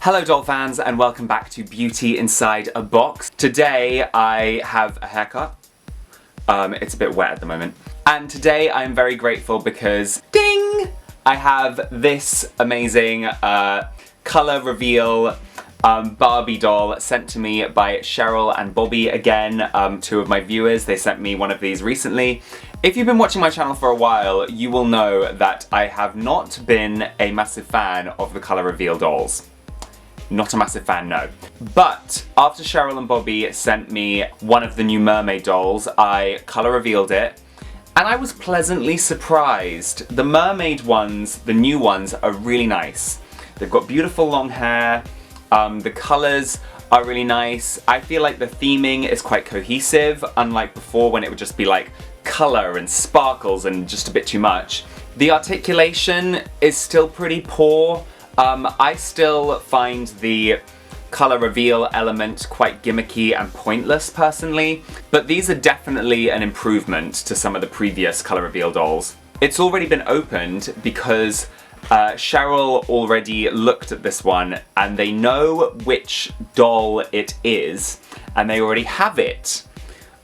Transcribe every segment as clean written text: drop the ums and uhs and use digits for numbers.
Hello doll fans and welcome back to Beauty Inside a Box. Today I have a haircut. It's a bit wet at the moment. And today I'm very grateful because, ding! I have this amazing color reveal Barbie doll sent to me by Cheryl and Bobby again, two of my viewers. They sent me one of these recently. If you've been watching my channel for a while, you will know that I have not been a massive fan of the color reveal dolls. Not a massive fan, no. But after Cheryl and Bobby sent me one of the new Mermaid dolls, I color revealed it, and I was pleasantly surprised. The Mermaid ones, the new ones, are really nice. They've got beautiful long hair, the colors are really nice. I feel like the theming is quite cohesive, unlike before when it would just be like color and sparkles and just a bit too much. The articulation is still pretty poor. I still find the color reveal element quite gimmicky and pointless personally, but these are definitely an improvement to some of the previous color reveal dolls. It's already been opened because Cheryl already looked at this one and they know which doll it is and they already have it.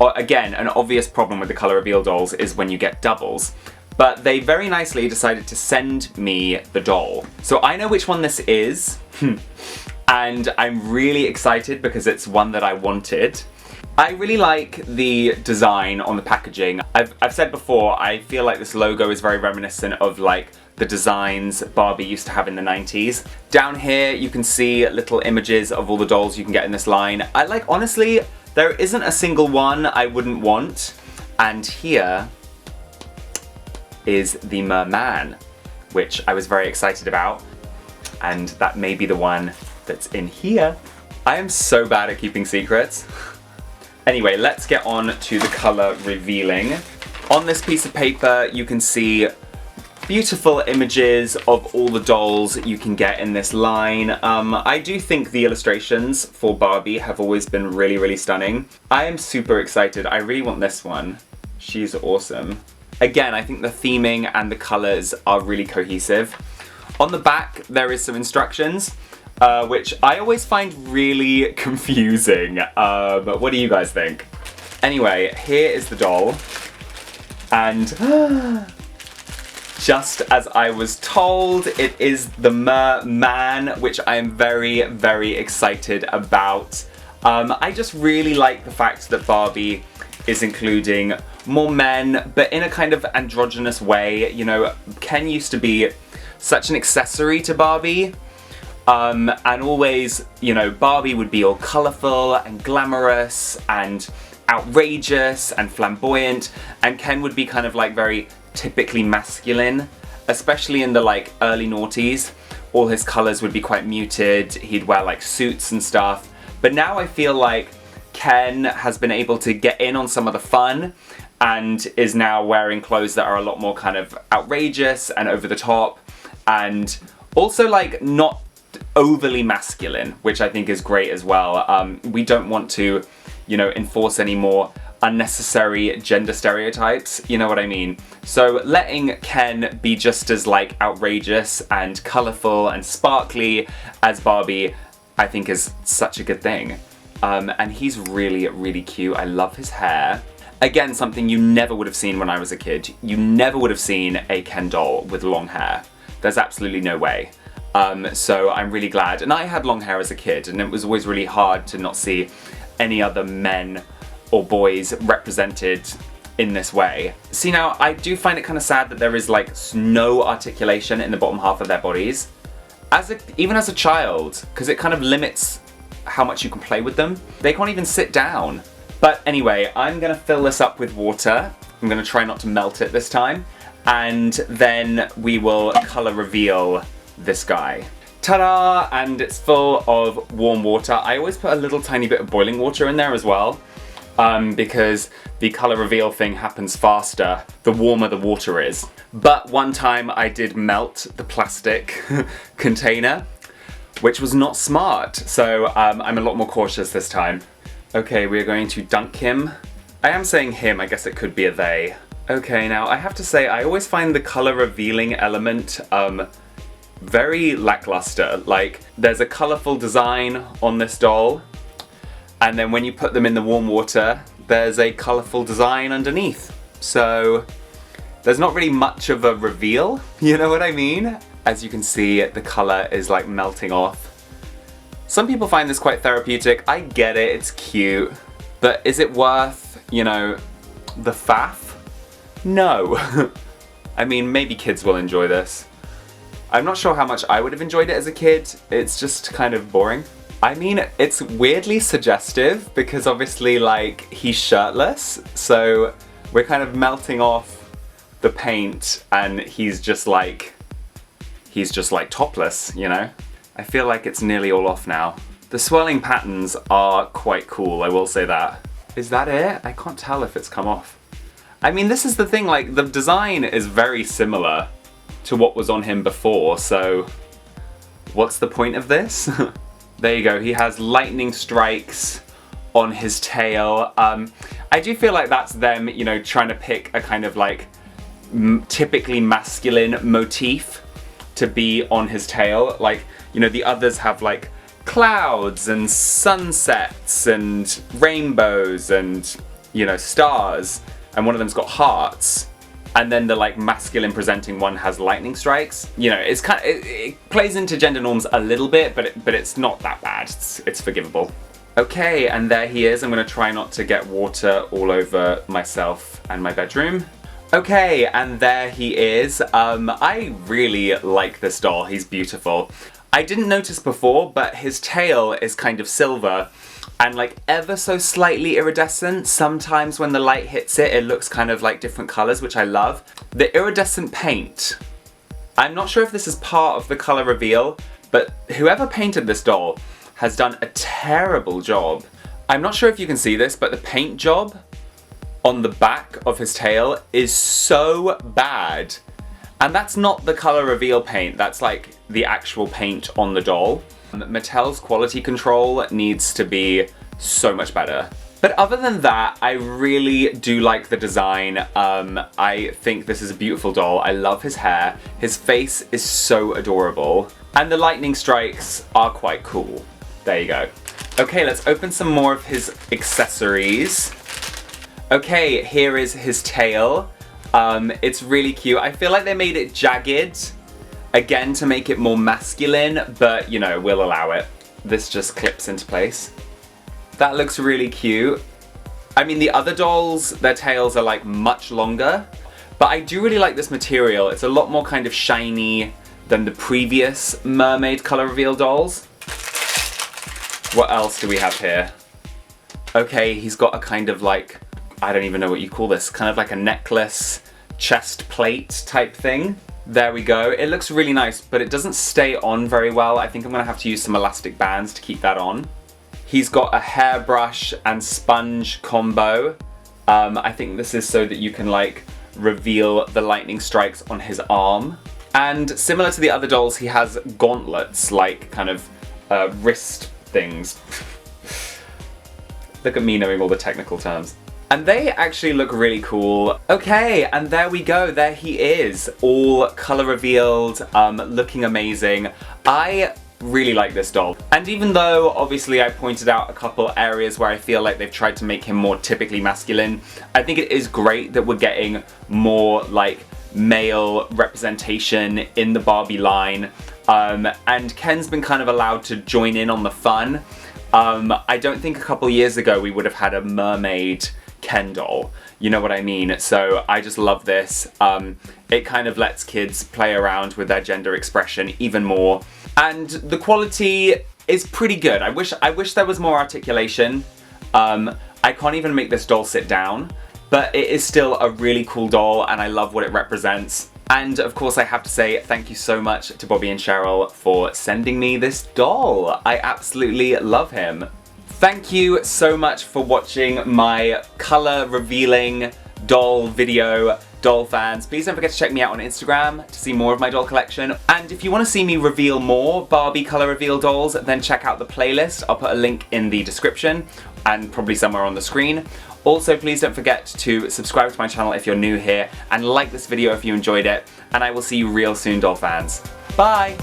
Again, an obvious problem with the color reveal dolls is when you get doubles. But they very nicely decided to send me the doll. So I know which one this is, and I'm really excited because it's one that I wanted. I really like the design on the packaging. I've said before, I feel like this logo is very reminiscent of like the designs Barbie used to have in the 90s. Down here you can see little images of all the dolls you can get in this line. Honestly, there isn't a single one I wouldn't want. And here is the Merman, which I was very excited about, and that may be the one that's in here. I am so bad at keeping secrets. Anyway, let's get on to the color revealing. On this piece of paper you can see beautiful images of all the dolls you can get in this line. I do think the illustrations for Barbie have always been really, really stunning. I am super excited. I really want this one. She's awesome. Again, I think the theming and the colors are really cohesive. On the back, there is some instructions, which I always find really confusing. But what do you guys think? Anyway, here is the doll. And just as I was told, it is the Merman, which I am very, very excited about. I just really like the fact that Barbie is including more men, but in a kind of androgynous way. You know, Ken used to be such an accessory to Barbie, and always, you know, Barbie would be all colourful and glamorous and outrageous and flamboyant, and Ken would be kind of like very typically masculine, especially in the like early noughties. All his colours would be quite muted, he'd wear like suits and stuff, but now I feel like Ken has been able to get in on some of the fun and is now wearing clothes that are a lot more kind of outrageous and over the top, and also like not overly masculine, which I think is great as well. We don't want to, you know, enforce any more unnecessary gender stereotypes, you know what I mean? So letting Ken be just as like outrageous and colourful and sparkly as Barbie, I think is such a good thing. And he's really, really cute. I love his hair. Again, something you never would have seen when I was a kid. You never would have seen a Ken doll with long hair. There's absolutely no way. So I'm really glad. And I had long hair as a kid, and it was always really hard to not see any other men or boys represented in this way. See, now, I do find it kind of sad that there is like no articulation in the bottom half of their bodies. Even as a child, because it kind of limits how much you can play with them. They can't even sit down. But anyway, I'm gonna fill this up with water. I'm gonna try not to melt it this time. And then we will color reveal this guy. Ta-da! And it's full of warm water. I always put a little tiny bit of boiling water in there as well, because the color reveal thing happens faster the warmer the water is. But one time I did melt the plastic container, which was not smart. So I'm a lot more cautious this time. Okay, we're going to dunk him. I am saying him, I guess it could be a they. Okay, now I have to say, I always find the color revealing element very lackluster. Like, there's a colourful design on this doll, and then when you put them in the warm water, there's a colourful design underneath. So there's not really much of a reveal, you know what I mean? As you can see, the colour is like melting off. Some people find this quite therapeutic. I get it, it's cute. But is it worth, you know, the faff? No. I mean, maybe kids will enjoy this. I'm not sure how much I would have enjoyed it as a kid. It's just kind of boring. I mean, it's weirdly suggestive because obviously, like, he's shirtless. So we're kind of melting off the paint and he's just like topless, you know? I feel like it's nearly all off now. The swirling patterns are quite cool, I will say that. Is that it? I can't tell if it's come off. I mean, this is the thing, like, the design is very similar to what was on him before, so what's the point of this? There you go, he has lightning strikes on his tail. I do feel like that's them, you know, trying to pick a kind of like typically masculine motif to be on his tail. Like, you know, the others have like clouds and sunsets and rainbows and, you know, stars, and one of them's got hearts, and then the like masculine presenting one has lightning strikes. You know, it's kind of, it plays into gender norms a little bit, but it's not that bad. It's forgivable. Okay, and there he is. I'm gonna try not to get water all over myself and my bedroom. Okay, and there he is. I really like this doll. He's beautiful. I didn't notice before, but his tail is kind of silver and like ever so slightly iridescent. Sometimes when the light hits it, it looks kind of like different colors, which I love. The iridescent paint, I'm not sure if this is part of the color reveal, but whoever painted this doll has done a terrible job. I'm not sure if you can see this, but the paint job on the back of his tail is so bad. And that's not the color reveal paint, that's like the actual paint on the doll. Mattel's quality control needs to be so much better. But other than that, I really do like the design. I think this is a beautiful doll. I love his hair. His face is so adorable. And the lightning strikes are quite cool. There you go. Okay, let's open some more of his accessories. Okay, here is his tail. It's really cute. I feel like they made it jagged, again, to make it more masculine, but, you know, we'll allow it. This just clips into place. That looks really cute. I mean, the other dolls, their tails are, like, much longer, but I do really like this material. It's a lot more kind of shiny than the previous Mermaid color reveal dolls. What else do we have here? Okay, he's got a kind of, like, I don't even know what you call this, kind of like a necklace, chest plate type thing. There we go. It looks really nice, but it doesn't stay on very well. I think I'm gonna have to use some elastic bands to keep that on. He's got a hairbrush and sponge combo. I think this is so that you can like reveal the lightning strikes on his arm. And similar to the other dolls, he has gauntlets, like kind of wrist things. Look at me knowing all the technical terms. And they actually look really cool. Okay, and there we go, there he is, all color revealed, looking amazing. I really like this doll. And even though, obviously, I pointed out a couple areas where I feel like they've tried to make him more typically masculine, I think it is great that we're getting more, like, male representation in the Barbie line. And Ken's been kind of allowed to join in on the fun. I don't think a couple years ago we would have had a Mermaid Ken doll, you know what I mean? So I just love this. It kind of lets kids play around with their gender expression even more. And the quality is pretty good. I wish there was more articulation. I can't even make this doll sit down, but it is still a really cool doll and I love what it represents. And of course I have to say thank you so much to Bobby and Cheryl for sending me this doll. I absolutely love him. Thank you so much for watching my color revealing doll video. Doll fans, please don't forget to check me out on Instagram to see more of my doll collection. And if you want to see me reveal more Barbie color reveal dolls, then check out the playlist. I'll put a link in the description and probably somewhere on the screen Also, please don't forget to subscribe to my channel if you're new here, and like this video if you enjoyed it, and I will see you real soon, doll fans. Bye!